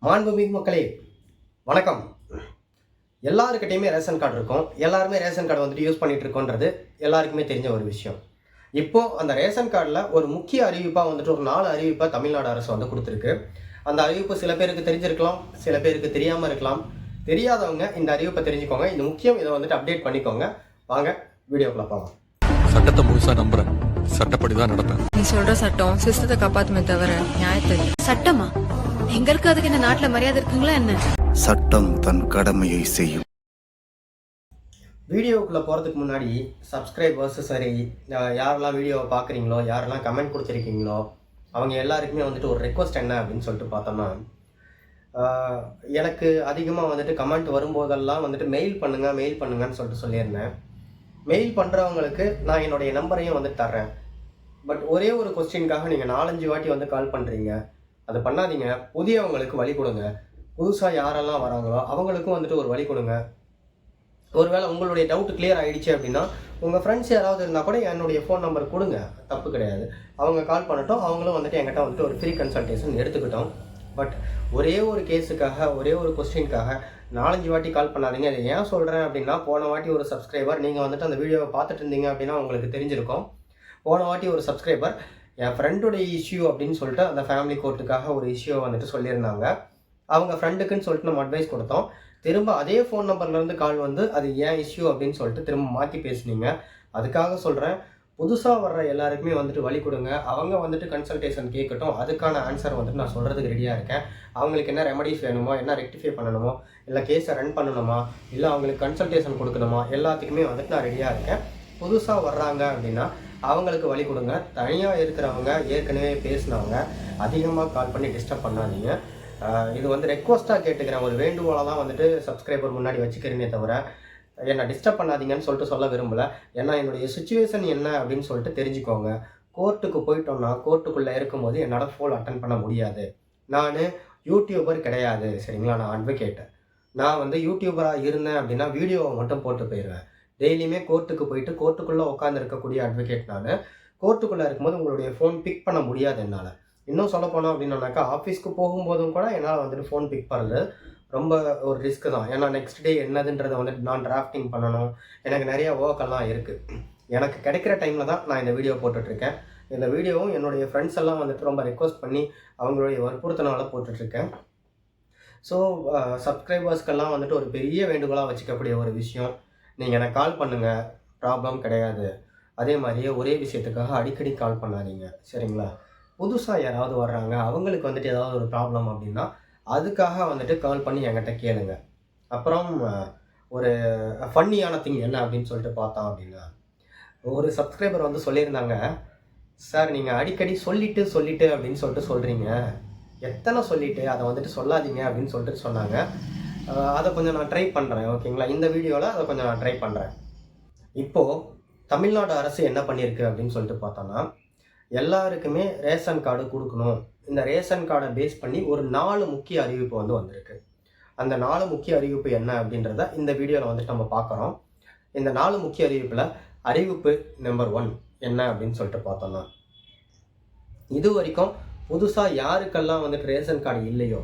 மாண்புமிகு மக்களே வணக்கம். எல்லாருக்கிட்டையுமே ரேஷன் கார்டு இருக்கும். எல்லாருமே ரேஷன் கார்டு வந்துட்டு யூஸ் பண்ணிட்டு இருக்கோன்றது எல்லாருக்குமே தெரிஞ்ச ஒரு விஷயம். இப்போ அந்த ரேஷன் கார்டில் ஒரு முக்கிய அறிவிப்பாக வந்துட்டு ஒரு 4 அறிவிப்பாக தமிழ்நாடு அரசு வந்து கொடுத்துருக்கு. அந்த அறிவிப்பு சில பேருக்கு தெரிஞ்சிருக்கலாம், சில பேருக்கு தெரியாமல் இருக்கலாம். தெரியாதவங்க இந்த அறிவிப்பை தெரிஞ்சுக்கோங்க. இது முக்கியம். இதை வந்துட்டு அப்டேட் பண்ணிக்கோங்க. வாங்க வீடியோக்குள்ள போகலாம். சட்டத்தை முழுசா நம்புறேன். சட்டப்படி தான் நடப்பேன். நீ சொல்ற சட்டம் சிஸ்டத்தை காப்பாத்துமே தவிர நியாயத்தை இல்ல. சட்டமா? எங்களுக்கு அதுக்கு இந்த நாட்டுல மரியாதை இருக்குங்களா என்ன? சட்டம் தன் கடமையை செய்யும். வீடியோக்குள்ளே போகிறதுக்கு முன்னாடி சப்ஸ்கிரைபர்ஸ் சரி, யாரெல்லாம் வீடியோவை பார்க்குறீங்களோ, யாரெல்லாம் கமெண்ட் கொடுத்துருக்கீங்களோ, அவங்க எல்லாருக்குமே வந்துட்டு ஒரு ரெக்வஸ்ட் என்ன அப்படின்னு சொல்லிட்டு பார்த்தோம்னா, எனக்கு அதிகமாக வந்துட்டு கமெண்ட் வரும்போதெல்லாம் வந்துட்டு மெயில் பண்ணுங்கன்னு சொல்லிட்டு சொல்லியிருந்தேன். மெயில் பண்ணுறவங்களுக்கு நான் என்னுடைய நம்பரையும் வந்து தர்றேன். பட் ஒரே ஒரு கொஸ்டினுக்காக நீங்கள் 4-5 வாட்டி வந்து கால் பண்ணுறீங்க. அது பண்ணாதீங்க. புதியவங்களுக்கு வழி கொடுங்க. புதுசாக யாரெல்லாம் வராங்களோ அவங்களுக்கும் வந்துட்டு ஒரு வழி கொடுங்க. ஒருவேளை உங்களுடைய டவுட் கிளியர் ஆகிடுச்சு அப்படின்னா உங்கள் ஃப்ரெண்ட்ஸ் யாராவது இருந்தால் கூட என்னுடைய ஃபோன் நம்பர் கொடுங்க, தப்பு கிடையாது. அவங்க கால் பண்ணட்டும். அவங்களும் வந்துட்டு என்கிட்ட வந்துட்டு ஒரு ஃப்ரீ கன்சல்டேஷன் எடுத்துக்கிட்டோம். பட் ஒரே ஒரு கேஸுக்காக, ஒரே ஒரு கொஸ்டினுக்காக 4-5 வாட்டி கால் பண்ணாதீங்க. அதை ஏன் சொல்கிறேன் அப்படின்னா, போன வாட்டி ஒரு சப்ஸ்கிரைபர், நீங்கள் வந்துட்டு அந்த வீடியோவை பார்த்துட்டு இருந்தீங்க அப்படின்னா உங்களுக்கு தெரிஞ்சிருக்கும். போன வாட்டி ஒரு சப்ஸ்கிரைபர் என் ஃப்ரெண்டுடைய இஷ்யூ அப்படின்னு சொல்லிட்டு அந்த ஃபேமிலி கோர்ட்டுக்காக ஒரு இஷ்யூவை வந்துட்டு சொல்லியிருந்தாங்க. அவங்க ஃப்ரெண்டுக்குன்னு சொல்லிட்டு நம்ம அட்வைஸ் கொடுத்தோம். திரும்ப அதே ஃபோன் நம்பர்லேருந்து கால் வந்து அது ஏன் இஷ்யூ அப்படின்னு சொல்லிட்டு திரும்ப மாற்றி பேசுனீங்க. அதுக்காக சொல்கிறேன், புதுசாக வர்ற எல்லாருக்குமே வந்துட்டு வழி கொடுங்க. அவங்க வந்துட்டு கன்சல்டேஷன் கேட்கட்டும். அதுக்கான ஆன்சர் வந்துட்டு நான் சொல்கிறதுக்கு ரெடியாக இருக்கேன். அவங்களுக்கு என்ன ரெமடிஸ் வேணுமோ, என்ன ரெக்டிஃபை பண்ணணுமோ, இல்லை கேஸை ரன் பண்ணணுமா, இல்லை அவங்களுக்கு கன்சல்டேஷன் கொடுக்கணுமா, எல்லாத்துக்குமே வந்துட்டு நான் ரெடியாக இருக்கேன். புதுசாக வர்றாங்க அப்படின்னா அவங்களுக்கு வழி கொடுங்க. தனியாக இருக்கிறவங்க, ஏற்கனவே பேசினவங்க அதிகமாக கால் பண்ணி டிஸ்டர்ப் பண்ணாதீங்க. இது வந்து ரெக்வஸ்ட்டாக கேட்டுக்கிறேன். ஒரு வேண்டுகோளாக தான் வந்துட்டு சப்ஸ்கிரைபர் முன்னாடி வச்சுக்கிறேனே தவிர என்னை டிஸ்டர்ப் பண்ணாதீங்கன்னு சொல்லிட்டு சொல்ல விரும்பலை. ஏன்னா என்னுடைய சுச்சுவேஷன் என்ன அப்படின்னு சொல்லிட்டு தெரிஞ்சுக்கோங்க. கோர்ட்டுக்கு போயிட்டோம்னா கோர்ட்டுக்குள்ளே இருக்கும்போது என்னால் ஃபோன் அட்டன் பண்ண முடியாது. நான் யூடியூபர் கிடையாது, சரிங்களா? நான் அட்வொகேட்டு. நான் வந்து யூடியூபராக இருந்தேன் அப்படின்னா வீடியோவை மட்டும் போட்டு போயிடுவேன். டெய்லியுமே கோர்ட்டுக்கு போயிட்டு கோர்ட்டுக்குள்ளே உட்காந்து இருக்கக்கூடிய அட்வொகேட் நான். கோர்ட்டுக்குள்ளே இருக்கும்போது உங்களுடைய ஃபோன் பிக் பண்ண முடியாது என்னால். இன்னும் சொல்ல போனோம் அப்படின்னாக்கா, ஆஃபீஸ்க்கு போகும்போதும் கூட என்னால் வந்துட்டு ஃபோன் பிக் பண்ணுறது ரொம்ப ஒரு ரிஸ்க்கு தான். ஏன்னா நெக்ஸ்ட் டே என்னதுன்றதை வந்துட்டு நான் டிராஃப்டிங் பண்ணணும். எனக்கு நிறைய ஒர்க்கெல்லாம் இருக்குது. எனக்கு கிடைக்கிற டைமில் தான் நான் இந்த வீடியோ போட்டுட்ருக்கேன். இந்த வீடியோவும் என்னுடைய ஃப்ரெண்ட்ஸ் எல்லாம் வந்துட்டு ரொம்ப ரெக்வஸ்ட் பண்ணி அவங்களுடைய வற்புறுத்தனால போட்டுட்ருக்கேன். ஸோ சப்ஸ்கிரைபர்ஸ்க்கெல்லாம் வந்துட்டு ஒரு பெரிய வேண்டுகோளாக வச்சுக்கக்கூடிய ஒரு விஷயம், நீங்கள் எனக்கு கால் பண்ணுங்கள், ப்ராப்ளம் கிடையாது. அதே மாதிரியே ஒரே விஷயத்துக்காக அடிக்கடி கால் பண்ணாதீங்க, சரிங்களா? புதுசாக யாராவது வர்றாங்க, அவங்களுக்கு வந்துட்டு ஏதாவது ஒரு ப்ராப்ளம் அப்படின்னா அதுக்காக வந்துட்டு கால் பண்ணி என்கிட்ட கேளுங்க. அப்புறம் ஒரு ஃபன்னியான திங் என்ன அப்படின்னு சொல்லிட்டு பார்த்தோம் அப்படின்னா, ஒரு சப்ஸ்கிரைபர் வந்து சொல்லியிருந்தாங்க, சார் நீங்கள் அடிக்கடி சொல்லிட்டு அப்படின்னு சொல்லிட்டு சொல்கிறீங்க, எத்தனை சொல்லிவிட்டு அதை வந்துட்டு சொல்லாதீங்க அப்படின்னு சொல்லிட்டு சொன்னாங்க. அதை கொஞ்சம் நான் ட்ரை பண்ணுறேன், ஓகேங்களா? இந்த வீடியோவில் அதை கொஞ்சம் நான் ட்ரை பண்ணுறேன். இப்போது தமிழ்நாடு அரசு என்ன பண்ணியிருக்கு அப்படின்னு சொல்லிட்டு பார்த்தோன்னா, எல்லாருக்குமே ரேஷன் கார்டு கொடுக்கணும். இந்த ரேஷன் கார்டை பேஸ் பண்ணி ஒரு 4 முக்கிய அறிவிப்பு வந்து வந்திருக்கு. அந்த 4 முக்கிய அறிவிப்பு என்ன அப்படின்றத இந்த வீடியோவில் வந்துட்டு நம்ம பார்க்குறோம். இந்த 4 முக்கிய அறிவிப்பில் அறிவிப்பு நம்பர் 1 என்ன அப்படின்னு சொல்லிட்டு பார்த்தோன்னா, இது வரைக்கும் புதுசாக யாருக்கெல்லாம் வந்துட்டு ரேஷன் கார்டு இல்லையோ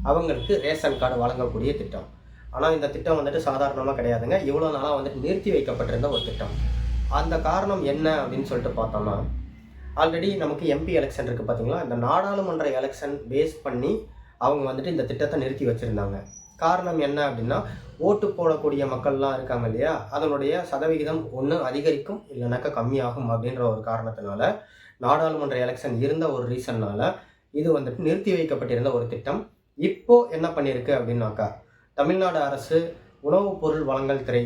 அவங்களுக்கு ரேஷன் கார்டு வழங்கக்கூடிய திட்டம். ஆனால் இந்த திட்டம் வந்துட்டு சாதாரணமாக கிடையாதுங்க. இவ்வளோ நாளாக வந்துட்டு நிறுத்தி வைக்கப்பட்டிருந்த ஒரு திட்டம். அந்த காரணம் என்ன அப்படின்னு சொல்லிட்டு பார்த்தோம்னா, ஆல்ரெடி நமக்கு எம்பி எலெக்ஷன் இருக்குது பார்த்தீங்களா? இந்த நாடாளுமன்ற எலெக்ஷன் பேஸ் பண்ணி அவங்க வந்துட்டு இந்த திட்டத்தை நிறுத்தி வச்சுருந்தாங்க. காரணம் என்ன அப்படின்னா, ஓட்டு போடக்கூடிய மக்கள்லாம் இருக்காங்க இல்லையா, அதனுடைய சதவிகிதம் ஒன்று அதிகரிக்கும் இல்லைனாக்கா கம்மியாகும் அப்படின்ற ஒரு காரணத்தினால, நாடாளுமன்ற எலெக்ஷன் இருந்த ஒரு ரீசன்னால் இது வந்துட்டு நிறுத்தி வைக்கப்பட்டிருந்த ஒரு திட்டம். இப்போது என்ன பண்ணியிருக்கு அப்படின்னாக்கா, தமிழ்நாடு அரசு உணவுப் பொருள் வழங்கல் துறை,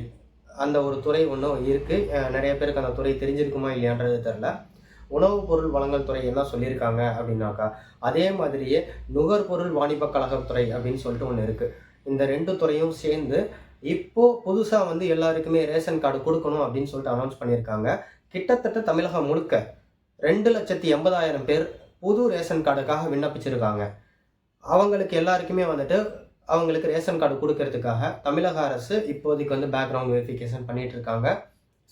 அந்த ஒரு துறை ஒன்றும் இருக்குது. நிறைய பேருக்கு அந்த துறை தெரிஞ்சிருக்குமா இல்லையான்றது தெரில. உணவுப் பொருள் வழங்கல் துறை என்ன சொல்லியிருக்காங்க அப்படின்னாக்கா, அதே மாதிரியே நுகர்பொருள் வாணிப கழகத்துறை அப்படின்னு சொல்லிட்டு ஒன்று இருக்குது. இந்த 2 துறையும் சேர்ந்து இப்போது புதுசாக வந்து எல்லாருக்குமே ரேஷன் கார்டு கொடுக்கணும் அப்படின்னு சொல்லிட்டு அனௌன்ஸ் பண்ணியிருக்காங்க. கிட்டத்தட்ட தமிழகம் முழுக்க 2,80,000 பேர் புது ரேஷன் கார்டுக்காக விண்ணப்பிச்சிருக்காங்க. அவங்களுக்கு எல்லாருக்குமே வந்துட்டு அவங்களுக்கு ரேஷன் கார்டு கொடுக்கறதுக்காக தமிழக அரசு இப்போதைக்கு வந்து பேக்ரவுண்ட் வெரிஃபிகேஷன் பண்ணிகிட்டு இருக்காங்க.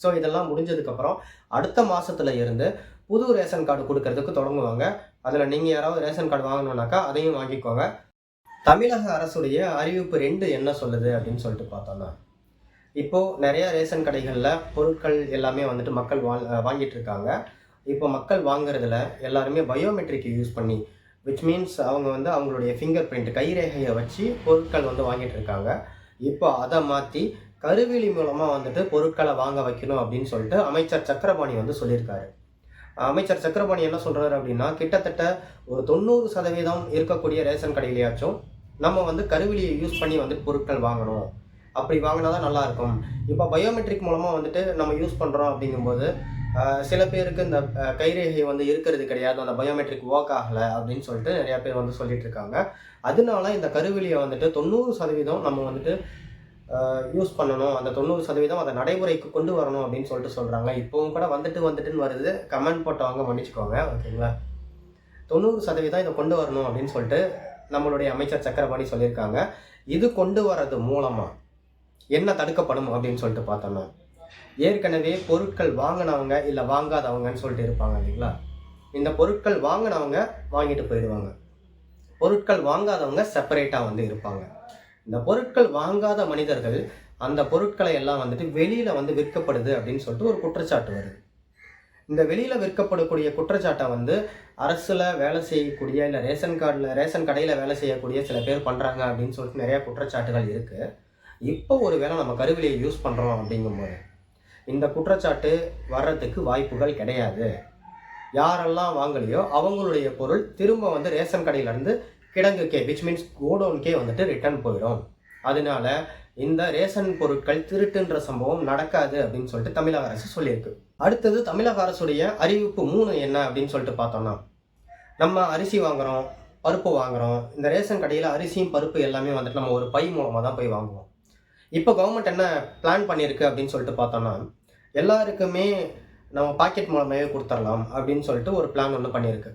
ஸோ இதெல்லாம் முடிஞ்சதுக்கப்புறம் அடுத்த மாதத்துல இருந்து புது ரேஷன் கார்டு கொடுக்கறதுக்கு தொடங்குவாங்க. அதில் நீங்கள் யாராவது ரேஷன் கார்டு வாங்கணுன்னாக்கா அதையும் வாங்கிக்கோங்க. தமிழக அரசுடைய அறிவிப்பு 2 என்ன சொல்லுது அப்படின்னு சொல்லிட்டு பார்த்தோம்னா, இப்போது நிறைய ரேஷன் கடைகளில் பொருட்கள் எல்லாமே வந்துட்டு மக்கள் வாங்கிட்டு இருக்காங்க. இப்போ மக்கள் வாங்குறதுல எல்லாருமே பயோமெட்ரிக் யூஸ் பண்ணி, விச் மீன்ஸ் அவங்க வந்து அவங்களுடைய ஃபிங்கர் பிரிண்ட் கைரேகையை வச்சு பொருட்கள் வந்து வாங்கிட்டு இருக்காங்க. இப்போ அதை மாற்றி கருவிழி மூலமாக வந்துட்டு பொருட்களை வாங்க வைக்கணும் அப்படின்னு சொல்லிட்டு அமைச்சர் சக்கரபாணி வந்து சொல்லியிருக்காரு. அமைச்சர் சக்கரபாணி என்ன சொல்கிறாரு அப்படின்னா, கிட்டத்தட்ட ஒரு 90% இருக்கக்கூடிய ரேஷன் கடையிலையாச்சும் நம்ம வந்து கருவிழியை யூஸ் பண்ணி வந்து பொருட்கள் வாங்கணும். அப்படி வாங்கினா தான் நல்லாயிருக்கும். இப்போ பயோமெட்ரிக் மூலமாக வந்துட்டு நம்ம யூஸ் பண்ணுறோம் அப்படிங்கும்போது சில பேருக்கு இந்த கைரேகை வந்து இருக்கிறது கிடையாது, அந்த பயோமெட்ரிக் ஒர்க் ஆகலை அப்படின்னு சொல்லிட்டு நிறையா பேர் வந்து சொல்லிட்டு இருக்காங்க. அதனால இந்த கருவிழியை வந்துட்டு 90% நம்ம வந்துட்டு யூஸ் பண்ணணும், அந்த 90% அதை நடைமுறைக்கு கொண்டு வரணும் அப்படின்னு சொல்லிட்டு சொல்கிறாங்க. இப்போவும் கூட வந்துட்டுன்னு வருது, கமெண்ட் போட்டவங்க மன்னிச்சுக்கோங்க, ஓகேங்களா. 90% இதை கொண்டு வரணும் அப்படின்னு சொல்லிட்டு நம்மளுடைய அமைச்சர் சக்கரபாணி சொல்லியிருக்காங்க. இது கொண்டு வர்றது மூலமாக என்ன தடுக்கப்படும் அப்படின்னு சொல்லிட்டு பார்த்தோம்னா, ஏற்கனவே பொருட்கள் வாங்கினவங்க இல்லை வாங்காதவங்கன்னு சொல்லிட்டு இருப்பாங்க இல்லைங்களா. இந்த பொருட்கள் வாங்கினவங்க வாங்கிட்டு போயிடுவாங்க, பொருட்கள் வாங்காதவங்க செப்பரேட்டாக வந்து இருப்பாங்க. இந்த பொருட்கள் வாங்காத மனிதர்கள் அந்த பொருட்களை எல்லாம் வந்துட்டு வெளியில் வந்து விற்கப்படுது அப்படின்னு சொல்லிட்டு ஒரு குற்றச்சாட்டு வருது. இந்த வெளியில் விற்கப்படக்கூடிய குற்றச்சாட்டை வந்து அரசில் வேலை செய்யக்கூடிய இல்லை ரேஷன் கடையில் வேலை செய்யக்கூடிய சில பேர் பண்ணுறாங்க அப்படின்னு சொல்லிட்டு நிறையா குற்றச்சாட்டுகள் இருக்குது. இப்போ ஒரு வேளை நம்ம கருவிழியை யூஸ் பண்ணுறோம் அப்படிங்கும்போது இந்த குற்றச்சாட்டு வர்றதுக்கு வாய்ப்புகள் கிடையாது. யாரெல்லாம் வாங்கலையோ அவங்களுடைய பொருள் திரும்ப வந்து ரேஷன் கடையிலேருந்து கிடங்குக்கே, விச் மீன்ஸ் கோடவுனுக்கே வந்துட்டு ரிட்டர்ன் போயிடும். அதனால இந்த ரேஷன் பொருட்கள் திருட்டுன்ற சம்பவம் நடக்காது அப்படின்னு சொல்லிட்டு தமிழக அரசு சொல்லியிருக்கு. அடுத்தது தமிழக அரசுடைய அறிவிப்பு 3 என்ன அப்படின்னு சொல்லிட்டு பார்த்தோம்னா, நம்ம அரிசி வாங்குகிறோம், பருப்பு வாங்குகிறோம். இந்த ரேஷன் கடையில் அரிசியும் பருப்பு எல்லாமே வந்துட்டு நம்ம ஒரு பை மூலமாக தான் போய் வாங்குவோம். இப்போ கவர்மெண்ட் என்ன பிளான் பண்ணியிருக்கு அப்படின்னு சொல்லிட்டு பார்த்தோம்னா, எல்லாருக்குமே நம்ம பாக்கெட் மூலமாகவே கொடுத்துடலாம் அப்படின்னு சொல்லிட்டு ஒரு பிளான் ஒன்று பண்ணியிருக்கு.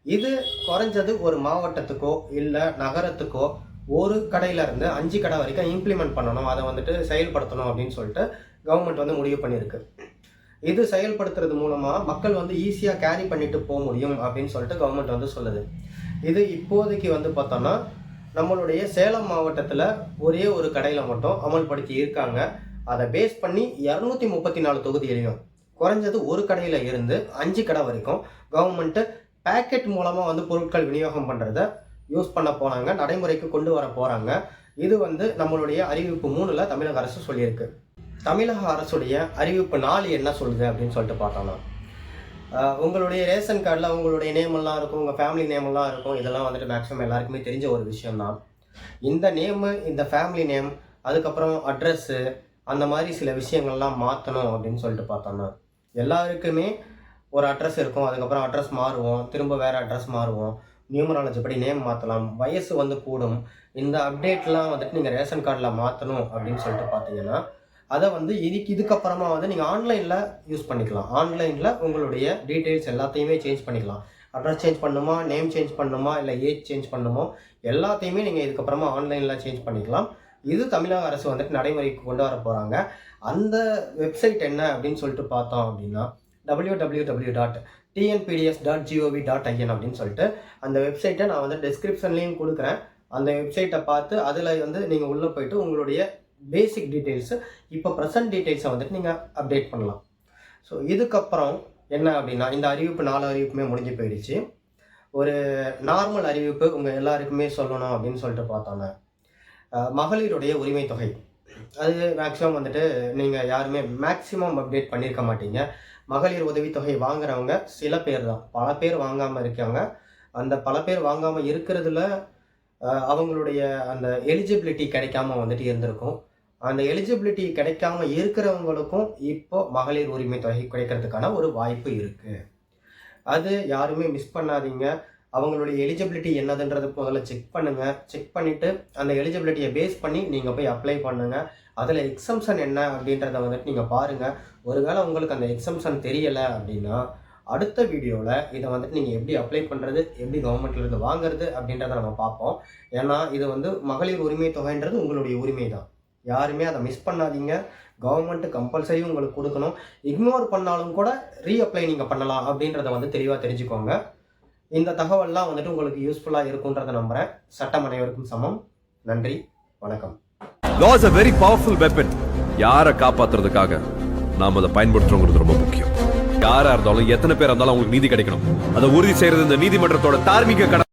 இது குறைஞ்சது ஒரு மாவட்டத்துக்கோ இல்லை நகரத்துக்கோ ஒரு கடையிலேருந்து 5 கடை வரைக்கும் இம்ப்ளிமெண்ட் பண்ணணும், அதை வந்துட்டு செயல்படுத்தணும் அப்படின்னு சொல்லிட்டு கவர்மெண்ட் வந்து முடிவு பண்ணியிருக்கு. இது செயல்படுத்துறது மூலமாக மக்கள் வந்து ஈஸியாக கேரி பண்ணிட்டு போக முடியும் அப்படின்னு சொல்லிட்டு கவர்மெண்ட் வந்து சொல்லுது. இது இப்போதைக்கு வந்து பார்த்தோன்னா நம்மளுடைய சேலம் மாவட்டத்தில் ஒரே ஒரு கடையில் மட்டும் அமல்படுத்தி இருக்காங்க. அதை பேஸ் பண்ணி 234 தொகுதியிலையும் குறைஞ்சது ஒரு கடையில் இருந்து 5 கடை வரைக்கும் கவர்மெண்ட்டு பேக்கெட் மூலமாக வந்து பொருட்கள் விநியோகம் பண்ணுறத யூஸ் பண்ண போனாங்க, நடைமுறைக்கு கொண்டு வர போகிறாங்க. இது வந்து நம்மளுடைய அறிவிப்பு 3ல் தமிழக அரசு சொல்லியிருக்கு. தமிழக அரசுடைய அறிவிப்பு 4 என்ன சொல்லுது அப்படின்னு சொல்லிட்டு பார்த்தோம்னா, உங்களுடைய ரேஷன் கார்டில் உங்களுடைய நேமெல்லாம் இருக்கும், உங்கள் ஃபேமிலி நேமெல்லாம் இருக்கும். இதெல்லாம் வந்துட்டு மேக்ஸிமம் எல்லாருக்குமே தெரிஞ்ச ஒரு விஷயம்தான். இந்த நேமு, இந்த ஃபேமிலி நேம், அதுக்கப்புறம் அட்ரஸ்ஸு, அந்த மாதிரி சில விஷயங்கள்லாம் மாற்றணும் அப்படின்னு சொல்லிட்டு பார்த்தோம்னா, எல்லாருக்குமே ஒரு அட்ரஸ் இருக்கும், அதுக்கப்புறம் அட்ரஸ் மாறுவோம், திரும்ப வேறு அட்ரஸ் மாறுவோம், நியூமராலஜி படி நேம் மாற்றலாம், வயசு வந்து கூடும். இந்த அப்டேட்லாம் வந்துட்டு நீங்கள் ரேஷன் கார்டில் மாற்றணும் அப்படின்னு சொல்லிட்டு பார்த்தீங்கன்னா, அதை வந்து இதுக்கப்புறமா வந்து நீங்கள் ஆன்லைனில் யூஸ் பண்ணிக்கலாம். ஆன்லைனில் உங்களுடைய டீட்டெயில்ஸ் எல்லாத்தையுமே சேஞ்ச் பண்ணிக்கலாம். அட்ரஸ் சேஞ்ச் பண்ணணுமா, நேம் சேஞ்ச் பண்ணணுமா, இல்லை ஏஜ் சேஞ்ச் பண்ணணுமோ, எல்லாத்தையுமே நீங்கள் இதுக்கப்புறமா ஆன்லைனில் சேஞ்ச் பண்ணிக்கலாம். இது தமிழக அரசு வந்துட்டு நடைமுறைக்கு கொண்டு வர போகிறாங்க. அந்த வெப்சைட் என்ன அப்படின்னு சொல்லிட்டு பார்த்தோம் அப்படின்னா, www.tnpds.gov.in அப்படின்னு சொல்லிட்டு அந்த வெப்சைட்டை நான் வந்து டிஸ்கிரிப்ஷன்லேயும் கொடுக்குறேன். அந்த வெப்சைட்டை பார்த்து அதில் வந்து நீங்கள் உள்ளே போய்ட்டு உங்களுடைய பேசிக் டீட்டெயில்ஸு, இப்போ ப்ரெசன்ட் டீட்டெயில்ஸை வந்துட்டு நீங்கள் அப்டேட் பண்ணலாம். ஸோ இதுக்கப்புறம் என்ன அப்படின்னா, இந்த அறிவிப்பு 4 அறிவிப்புமே முடிஞ்சு போயிடுச்சு. ஒரு நார்மல் அறிவிப்பு உங்கள் எல்லாருக்குமே சொல்லணும் அப்படின்னு சொல்லிட்டு பார்த்தோன்னா, மகளிருடைய உரிமை தொகை, அது மேக்ஸிமம் வந்துட்டு நீங்கள் யாருமே மேக்ஸிமம் அப்டேட் பண்ணியிருக்க மாட்டீங்க. மகளிர் உதவித்தொகை வாங்குறவங்க சில பேர் தான், பல பேர் வாங்காமல் இருக்காங்க. அந்த பல பேர் வாங்காமல் இருக்கிறதுல அவங்களுடைய அந்த எலிஜிபிலிட்டி கிடைக்காம வந்துட்டு இருந்திருக்கும். அந்த எலிஜிபிலிட்டி கிடைக்காம இருக்கிறவங்களுக்கும் இப்போ மகளிர் உரிமை தொகை கிடைக்கிறதுக்கான ஒரு வாய்ப்பு இருக்குது. அது யாருமே மிஸ் பண்ணாதீங்க. அவங்களுடைய எலிஜிபிலிட்டி என்னதுன்றது முதல்ல செக் பண்ணுங்கள். செக் பண்ணிவிட்டு அந்த எலிஜிபிலிட்டியை பேஸ் பண்ணி நீங்கள் போய் அப்ளை பண்ணுங்கள். அதில் எக்ஸம்ஷன் என்ன அப்படின்றத வந்துட்டு நீங்கள் பாருங்கள். ஒருவேளை உங்களுக்கு அந்த எக்ஸம்ஷன் தெரியலை அப்படின்னா அடுத்த வீடியோவில் இதை வந்துட்டு நீங்கள் எப்படி அப்ளை பண்ணுறது, எப்படி கவர்மெண்ட்லேருந்து வாங்குறது அப்படின்றத நம்ம பார்ப்போம். ஏன்னா இது வந்து மகளிர் உரிமை தொகைன்றது உங்களுடைய உரிமை தான். யாருமே அதை மிஸ் பண்ணாதீங்க. கவர்மெண்ட்டு கம்பல்சரி உங்களுக்கு கொடுக்கணும். இக்னோர் பண்ணாலும் கூட ரீஅப்ளை நீங்கள் பண்ணலாம் அப்படின்றத வந்து தெளிவாக தெரிஞ்சுக்கோங்க. இந்த தகவல்லாம் வந்துட்டு உங்களுக்கு யூஸ்ஃபுல்லாக இருக்குன்றதை நம்புகிறேன். சட்டம் அனைவருக்கும் சமம். நன்றி, வணக்கம். Law is a very powerful weapon. யாரை காப்பாத்துறதுக்காக நாம அதை பயன்படுத்துறோங்கிறது ரொம்ப முக்கியம். யாரா இருந்தாலும் எத்தனை பேர் இருந்தாலும் அவங்களுக்கு நீதி கிடைக்கணும். அதை உறுதி செய்யறது இந்த நீதிமன்றத்தோட தார்மீக கடமை.